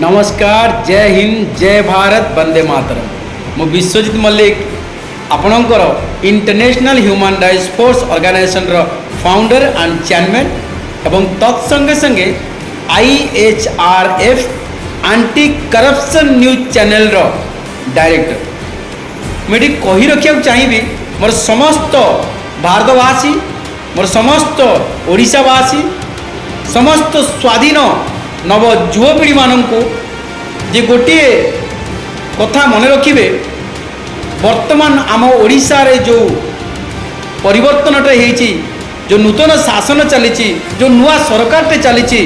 नमस्कार जय हिंद जय भारत वंदे मातरम मु विश्वजित मल्लिक आपणकर international human rights force organisation रो फाउंडर एंड चेयरमैन एवं तत्संगे संगे IHRF anti corruption news channel रो डायरेक्टर मुझे कही रखा चाहिए मोर समस्त भारतवासी मोर समस्त ओडिशावासी समस्त स्वाधीन नव युवपीढ़ी मानू जे गोटे कथा मन रखिए वर्तमान आम ओडिशा रे जो परिवर्तनटे होती जो नूतन शासन चली जो नुआ सरकार चली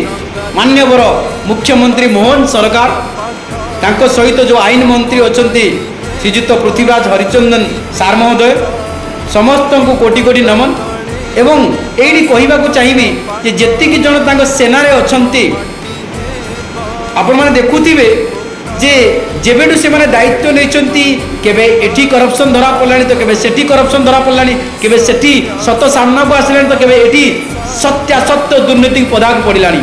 मान्यवर मुख्यमंत्री मोहन सरकार तांको सहित जो आईन मंत्री अच्छा श्रीजुत पृथ्वीराज हरिचंदन सार महोदय समस्त को कोटि कोटि नमन एवं यही कहवाक चाहिए कि जेतिकी जन तांको सेना रे अछंती आपण मैंने देखुवे जे जेबेठू से मैंने दायित्व नहीं केबे एठी करप्शन धरा पड़लानी तो केबे सेठी करप्शन धरा पड़लानी केबे सेठी सत सामना को आसलानी तो केबे एठी सत्यासत्य दुर्नीति पदाक पड़लानी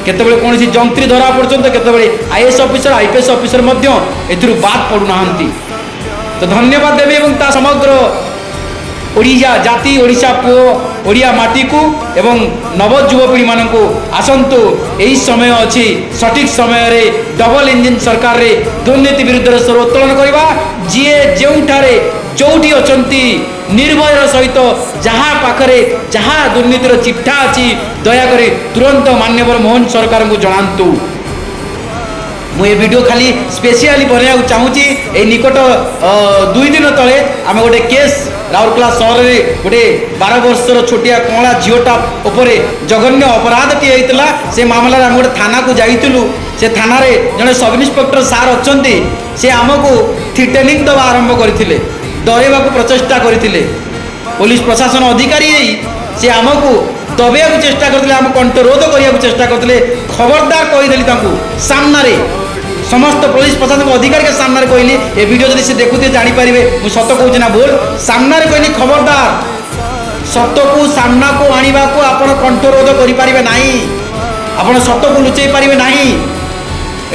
केतबेले कौन जंत्री धरा पड़छन तो केतबेले IAS ऑफिसर IPS ऑफिसर मध्य एथिरु बात पड़ू नाहंती। तो धन्यवाद देवी एवं ता समग्र ओडिशा जाति ओडिशा पुओ ओडिया माटी को एवं नव युवपीढ़ी मान को आसतु यही समय अच्छी सठिक समय रे डबल इंजिन सरकार रे दुर्नीति विरुद्ध स्वर उत्तोलन करवा जी जोठारे जोटी अच्छी निर्भयर सहित जहाँ पाखरे जहाँ दुर्नीतिर चिट्ठा अच्छी दयाकोरी तुरंत मान्यवर मोहन सरकार को जनातु। मुझे वीडियो खाली स्पेशली बनवाक चाहूँगी ये निकट 2 दिन तले आम गोटे केस राउरकेला सहर में गोटे 12 वर्षर छोटिया कमला झीटा उपरे जघन्य अपराधटी होता से मामला आम गोटे थाना को जाइलु से थाना रे जड़े सब इन्स्पेक्टर सार अच्छा से आमको थ्रेटनिंग दवा आरंभ करते डरवा प्रचेषा करते पुलिस प्रशासन अधिकारी से आमको दबा चेष्टा करते आम कंठरोध करने चेष्टा करते खबरदार कहीदेली सामने समस्त पुलिस प्रशासन अधिकारी के सामने कहली ए वीडियो जब से देखुते जानीपर मुझे सत कहूँ ना भूल सामने कहली खबरदार सत को सामना को आने को आप कंठरोध करें ना आप सत को लुचई पारे ना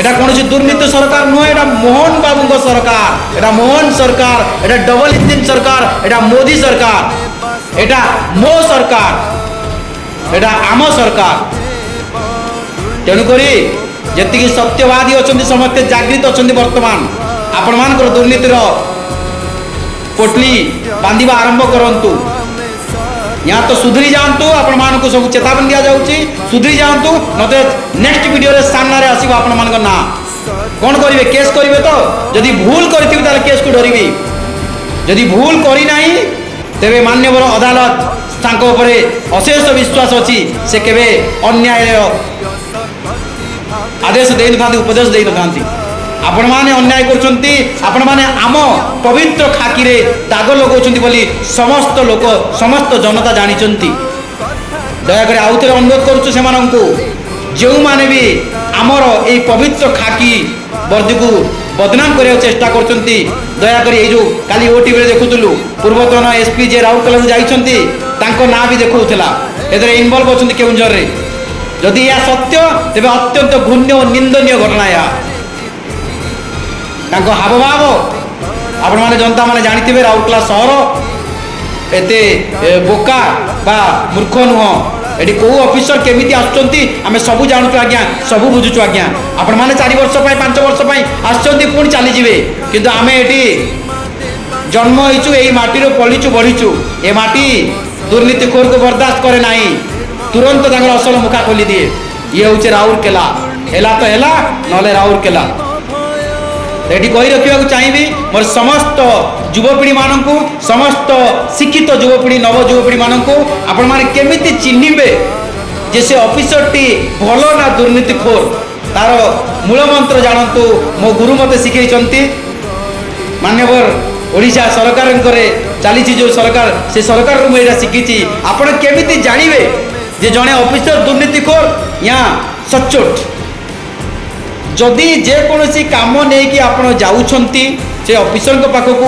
एटा कौन दुर्नीति सरकार नुह एटा मोहन बाबू सरकार एटा मोहन सरकार एटा डबल इंजिन सरकार एटा मोदी सरकार एटा मो सरकार एटा आम सरकार तेणुक जी सत्यवादी अच्छा समस्ते जागृत अच्छा वर्तमान आपण मान दुर्नीतिर पोटली बांधा आरंभ करूँ यहाँ तो सुधरी जातु आपण मान को सब चेतावनी दि जाऊँगी सुधरी जातु नते नेक्स्ट वीडियो रे सामने आसो आपण मान ना कौन करेंगे केस करेंगे तो जदि भूल करी केस को डरबी जदि भूल करना तेरे मान्यवर अदालत अशेष विश्वास अच्छी से केवे अन्याय आदेश दे न उपदेश दे न आपण माने अन्याय करछंती आपण माने आम पवित्र खाकी रे दाग लगाउछंती बोली समस्त लोक समस्त जनता जानिछंती दयाकर आउथरे अनुरोध करूछु से माननकु जो माने भी आमर ए पवित्र खाकी वर्दी को बदनाम करने चेष्टा करछंती दयाकर ये जो काली ओटीवी रे देखुतलु पूर्वतन SP जे राउरकेला जाइछंती तांको ना भी देखौथला एदरे इन्वॉल्व अछंती केउंझर रे जदि यह सत्य तेरे अत्यंत घृण्य और निंदनीय घटना तांको हावभाव आपण माने जनता माने जानिथिबे राउरकेला सहर एते बोका बा मूर्ख नुह एटी को ऑफिसर केमिति आछंती आमे सब जानछु आज्ञा सब बुझुछु आज्ञा आपण माने 4 वर्ष पय 5 वर्ष पय आछंती पुणी चली जिवे किंतु आमे एटी जन्म होइछु एई माटी रो पलिछु बढ़िछु ए माटी दुर्नीति खोर को बर्दाश्त करे नाही तुरंत असल मुखा खोली दिए ये हूँ राउरकेला है तो है ना राउरकेला ये कही रखा चाहिए मोर समस्त युवपीढ़ी मान को समस्त शिक्षित युवपीढ़ी नव युवपीढ़ी मान को आपण मैंने केमिति चिन्हिबे जे से ऑफिसर टी भल ना दुर्नीतिखोर तार मूल मंत्र जानतु मो गुरु मते शिखई मान्यवर ओडिशा सरकार चली जो सरकार से सरकार को मुझे शिखी आपण केमिति जानिबे जे जड़े ऑफिसर दुर्नीतिखोर यहाँ सचोट जदि जेकोसी कम नहीं कि आप जाऊँगी से ऑफिसर पाखक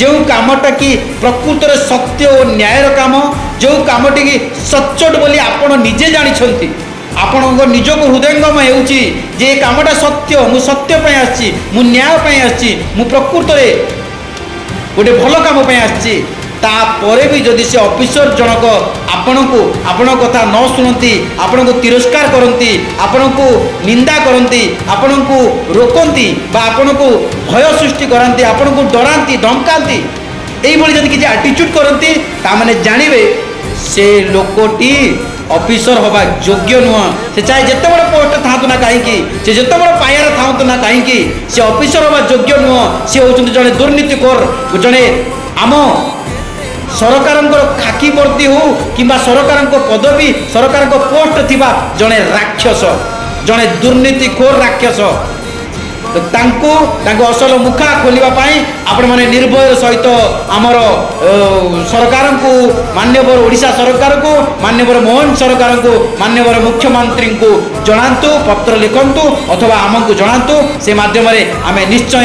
जो कमटा कि प्रकृत सत्य और न्यायर कम जो कमटी सचोट बोली आप निजे जानी ଆପଣଙ୍କ ନିଜକୁ ହୃଦୟଙ୍ଗମ ହେଉଛି ଯେ ଏ କାମଟା ସତ୍ୟ, ମୁଁ ସତ୍ୟ ପାଇଁ ଆସିଛି, ମୁଁ ନ୍ୟାୟ ପାଇଁ ଆସିଛି, ମୁଁ ପ୍ରକୃତରେ ଗୋଟେ ଭଲ କାମ ପାଇଁ ଆସିଛି। ତାପରେ ବି ଯଦି ସେ ଅଫିସର ଜଣକ ଆପଣଙ୍କୁ ଆପଣଙ୍କ କଥା ନ ଶୁଣନ୍ତି, ଆପଣଙ୍କୁ ତିରସ୍କାର କରନ୍ତି, ଆପଣଙ୍କୁ ନିନ୍ଦା କରନ୍ତି, ଆପଣଙ୍କୁ ରୋକନ୍ତି ବା ଆପଣଙ୍କୁ ଭୟ ସୃଷ୍ଟି କରାନ୍ତି, ଆପଣଙ୍କୁ ଡରାନ୍ତି, ଧମକାନ୍ତି, এইভাবে যদি কিছু আটিচ্যুড করতে তাମାନେ জানিবে সে লোকটি অফিসর হওয়া যোগ্য নুহ। সে চাহে যেতে বড় পোস্ট থাকতু না কাহিঁকি, সে যেতে বড় পাইয়ার থাকতু না কাহিঁকি, সে অফিসর হওয়া যোগ্য নুহ। সে হচ্ছেন জনে দুর্নীতিখোর, জনে আম সরকারଙ୍କର খাকি ବର୍ତ୍ତି ହଉ କିମ୍ବା ସରକାରଙ୍କ ପଦବୀ ସରକାରଙ୍କ ପୋଷ୍ଟ ଥିବା ଜଣେ ରାକ୍ଷସ, ଜଣେ ଦୁର୍ନୀତିଖୋର ରାକ୍ଷସ। ତାଙ୍କୁ ତାଙ୍କ ଅସଲ ମୁଖା ଖୋଲିବା ପାଇଁ ଆପଣମାନେ ନିର୍ଭୟ ସହିତ ଆମର ସରକାରଙ୍କୁ, ମାନ୍ୟବର ଓଡ଼ିଶା ସରକାରକୁ, ମାନ୍ୟବର ମୋହନ ସରକାରଙ୍କୁ, ମାନ୍ୟବର ମୁଖ୍ୟମନ୍ତ୍ରୀଙ୍କୁ ଜଣାନ୍ତୁ, ପତ୍ର ଲେଖନ୍ତୁ ଅଥବା ଆମକୁ ଜଣାନ୍ତୁ। ସେ ମାଧ୍ୟମରେ ଆମେ ନିଶ୍ଚୟ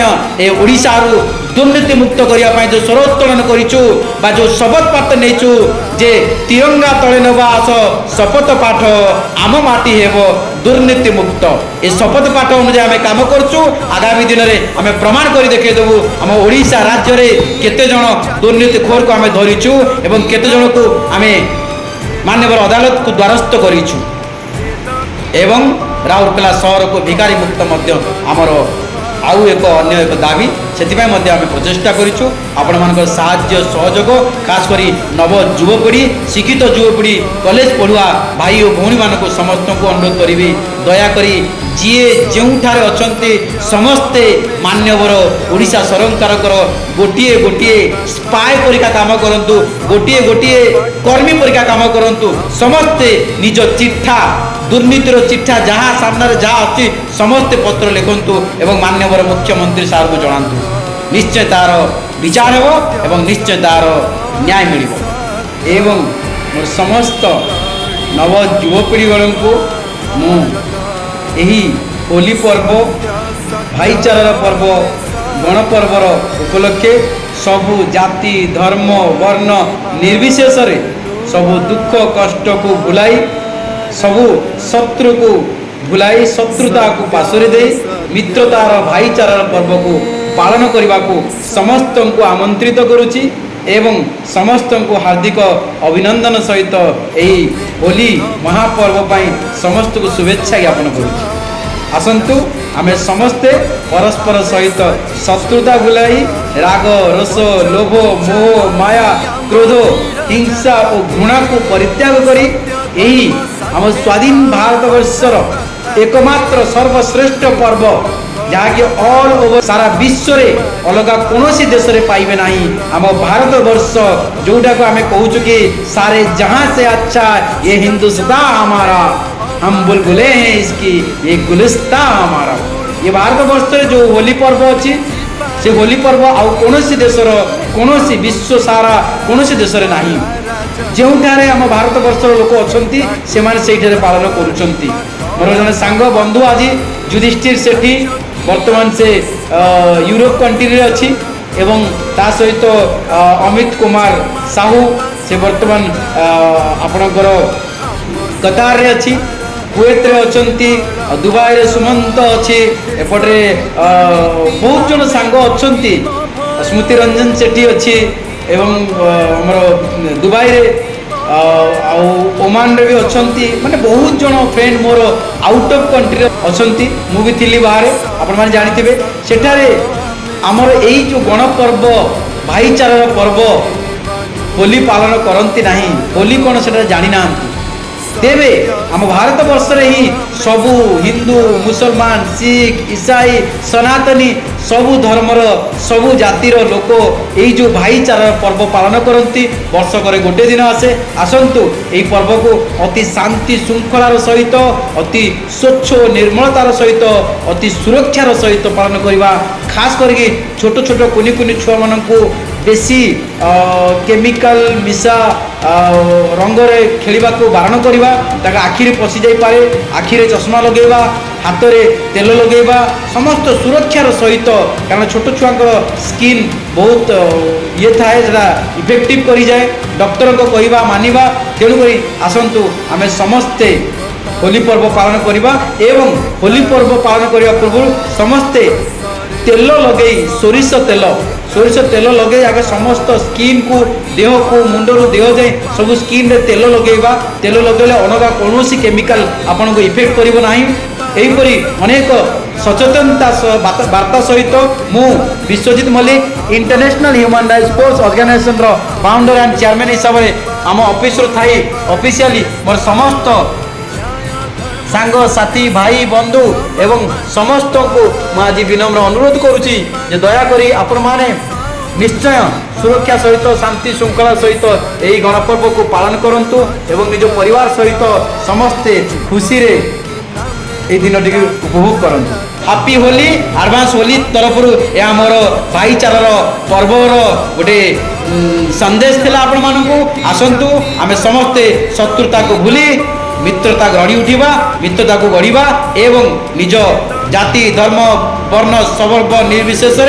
ଏ ଓଡ଼ିଶାରୁ ଦୁର୍ନୀତି ମୁକ୍ତ କରିବା ପାଇଁ ଯେଉଁ ସ୍ୱରୋତ୍ତୋଳନ କରିଛୁ ବା ଯେଉଁ ଶପଥ ପାଠ ନେଇଛୁ ଯେ ତିରଙ୍ଗା ତଳେ ନେବା ଆସ ଶପଥ ପାଠ ଆମ ମାଟି ହେବ ଦୁର୍ନୀତି ମୁକ୍ତ, ଏ ଶପଥ ପାଠ ଅନୁଯାୟୀ ଆମେ କାମ କରୁଛୁ। ଆଗାମୀ ଦିନରେ ଆମେ ପ୍ରମାଣ କରି ଦେଖାଇଦେବୁ ଆମ ଓଡ଼ିଶା ରାଜ୍ୟରେ କେତେ ଜଣ ଦୁର୍ନୀତିଖୋରକୁ ଆମେ ଧରିଛୁ ଏବଂ କେତେ ଜଣକୁ ଆମେ ମାନ୍ୟବର ଅଦାଲତକୁ ଦ୍ୱାରସ୍ଥ କରିଛୁ। ଏବଂ ରାଉରକେଲା ସହରକୁ ଭିକାରୀ ମୁକ୍ତ ମଧ୍ୟ ଆମର ଆଉ ଏକ ଅନ୍ୟ ଏକ ଦାବି, ସେଥିପାଇଁ ମଧ୍ୟ ଆମେ ପ୍ରଚେଷ୍ଟା କରିଛୁ। ଆପଣମାନଙ୍କର ସାହାଯ୍ୟ ସହଯୋଗ, ଖାସ୍ କରି ନବ ଯୁବପିଢ଼ି, ଶିକ୍ଷିତ ଯୁବପିଢ଼ି, କଲେଜ ପଢ଼ୁଆ ଭାଇ ଓ ଭଉଣୀମାନଙ୍କୁ ସମସ୍ତଙ୍କୁ ଅନୁରୋଧ କରିବି, ଦୟାକରି ଯିଏ ଯେଉଁଠାରେ ଅଛନ୍ତି ସମସ୍ତେ ମାନ୍ୟବର ଓଡ଼ିଶା ସରକାରଙ୍କର ଗୋଟିଏ ଗୋଟିଏ ସ୍ପାଏ ପରୀକ୍ଷା କାମ କରନ୍ତୁ, ଗୋଟିଏ ଗୋଟିଏ କର୍ମୀ ପରୀକ୍ଷା କାମ କରନ୍ତୁ। ସମସ୍ତେ ନିଜ ଚିଠା, ଦୁର୍ନୀତିର ଚିଠା ଯାହା ସାମ୍ନାରେ ଯାହା ଅଛି ସମସ୍ତେ ପତ୍ର ଲେଖନ୍ତୁ ଏବଂ ମାନ୍ୟବର ମୁଖ୍ୟମନ୍ତ୍ରୀ ସାର୍ଙ୍କୁ ଜଣାନ୍ତୁ। ନିଶ୍ଚୟ ତାର ବିଚାର ହେବ ଏବଂ ନିଶ୍ଚୟ ତାର ନ୍ୟାୟ ମିଳିବ। ଏବଂ ମୋର ସମସ୍ତ ନବ ଯୁବପିଢ଼ିମାନଙ୍କୁ ମୁଁ ଏହି ହୋଲି ପର୍ବ, ଭାଇଚାରାର ପର୍ବ, ଗଣପର୍ବର ଉପଲକ୍ଷେ ସବୁ ଜାତି, ଧର୍ମ, ବର୍ଣ୍ଣ ନିର୍ବିଶେଷରେ ସବୁ ଦୁଃଖ କଷ୍ଟକୁ ଭୁଲାଇ, ସବୁ ଶତ୍ରୁକୁ ଭୁଲାଇ, ଶତ୍ରୁତାକୁ ପାଶୋରି ଦେଇ ମିତ୍ରତାର ଭାଇଚାରାର ପର୍ବକୁ ପାଳନ କରିବାକୁ ସମସ୍ତଙ୍କୁ ଆମନ୍ତ୍ରିତ କରୁଛି ଏବଂ ସମସ୍ତଙ୍କୁ ହାର୍ଦ୍ଦିକ ଅଭିନନ୍ଦନ ସହିତ ଏହି ହୋଲି ମହାପର୍ବ ପାଇଁ ସମସ୍ତଙ୍କୁ ଶୁଭେଚ୍ଛା ଜ୍ଞାପନ କରୁଛି। ଆସନ୍ତୁ ଆମେ ସମସ୍ତେ ପରସ୍ପର ସହିତ ଶତ୍ରୁତା ଭୁଲାଇ ରାଗ, ରୋଷ, ଲୋଭ, ମୋହ, ମାୟା, କ୍ରୋଧ, ହିଂସା ଓ ଘୃଣାକୁ ପରିତ୍ୟାଗ କରି ଏହି ଆମ ସ୍ୱାଧୀନ ଭାରତବର୍ଷର एकमात्र सर्वश्रेष्ठ पर्व जहाँकि ऑल ओवर सारा विश्व रे अलग कौन देश में पाइबे नहीं। आम भारत वर्ष जोटा को आम कहूँ कि सारे जहाँ से अच्छा ये हिंदुस्तान हमारा, हम बुलबुले हैं इसकी, ये गुलिस्तान हमारा। ये भारत वर्ष जो होली पर्व अच्छी से होली पर्व आउ कौन देशर कौन विश्व सारा कौन देश में नहीं। जोठारे आम भारत वर्षर लोक अच्छा से पालन करुँच। मोर जन सांग बंधु आज युधिष्ठिर सेठी वर्तमान से यूरोप कंट्री अच्छी एवं ता सहित अमित कुमार साहू से वर्तमान आपणकर कतार रे अच्छी, कुवेत रे अच्छी, दुबई रे सुमंत अच्छी, एपटे बहुत जन सांग अच्छा, स्मृति रंजन सेठी अच्छी एवं हमर दुबई रे ओमान रे भी अच्छा, माने बहुत जन friend more out of country अच्छा। मुझे थी बाहर आपण मैंने जानी सेठारे आमर यही जो गणपर्व भाईचारार पर्व होली पालन करती नहीं। होली कौन से जानी ना तेरे आम भारत वर्ष ही सबू हिंदू, मुसलमान, सिख, ईसाई, सनातनी सबू धर्मर सबू जातिर लोक यही जो भाईचारार पर्व पालन करती। वर्षक गोटे दिन आसे, आसतु यही पर्व को अति शांति श्रृंखलार सहित, अति स्वच्छ निर्मलतार सहित, अति सुरक्षार सहित पालन करवा। खास करके छोट छोट कुनि कुनि छुआ मानू बेसी केमिकल मिसा रंगरे खेलने को बारण करवा, आखिरे पशि जापे, आखिरे चश्मा लगेवा, हाथ में तेल लगेवा, समस्त सुरक्षार सहित, कारण छोट छुआ स्किन बहुत ये थाए जरा इफेक्टिव करी जाए, डॉक्टर को कहवा मानिबा। तेणुक आसतु आमे समस्ते होली पर्व पालन करवा एवं होली पर्व पालन करने पूर्व समस्ते तेल लगे सोरिष तेल लगे आगे समस्त स्किन को देह को मुंडर देह जाए सब स्किन रे तेल लगेगा तेल लगेले अलगा कौन केमिकल आपन को इफेक्ट करिवो नाही एहीपरि अनेक सचेतनता वार्ता सहित मु Biswajit Mallik international human rights sports organisation रो फाउंडर एंड चेयरमैन हिसाब से आम ऑफिस थाई ऑफिशियली मोर समस्त सांग साथी भाई बंधु एवं समस्त को आज विनम्र अनुरोध करुच्ची दयाकोरी आपण माने निश्चय सुरक्षा सहित शांति श्रृंखला सहित यही गणपर्व को पालन करंतु एवं निज परिवार सहित समस्ते खुशी रे ए दिन टी उपभोग करंतु। हैप्पी होली एडवांस होली तरफ यह मोर भाईचारार पर्वर गोटे संदेश थिला आपण मानकु आसंतु आमे समस्ते शत्रुता को भूली मित्रता गढ़ी उठा मित्रता को गढ़ा एवं निज जाति धर्म वर्ण सर्व निर्विशेष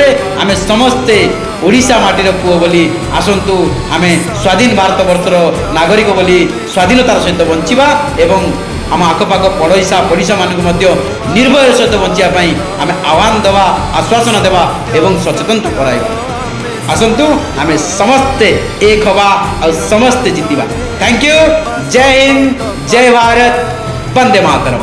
आम समस्ते ओडिशा माटीर पुओ बोली आसंतु आम स्वाधीन भारत वर्षर नागरिक बोली स्वाधीनतार सहित बंचिबा एवं आम आखपाख पड़ोसा मानक निर्भय सहित बंचापी आम आह्वान देवा आश्वासन देवा एवं सचेतनता कराइबा आसंतु आम समस्ते एक हवा और समस्ते जीतिबा। Thank you. जय हिंद, जय भारत, वंदे मातरम।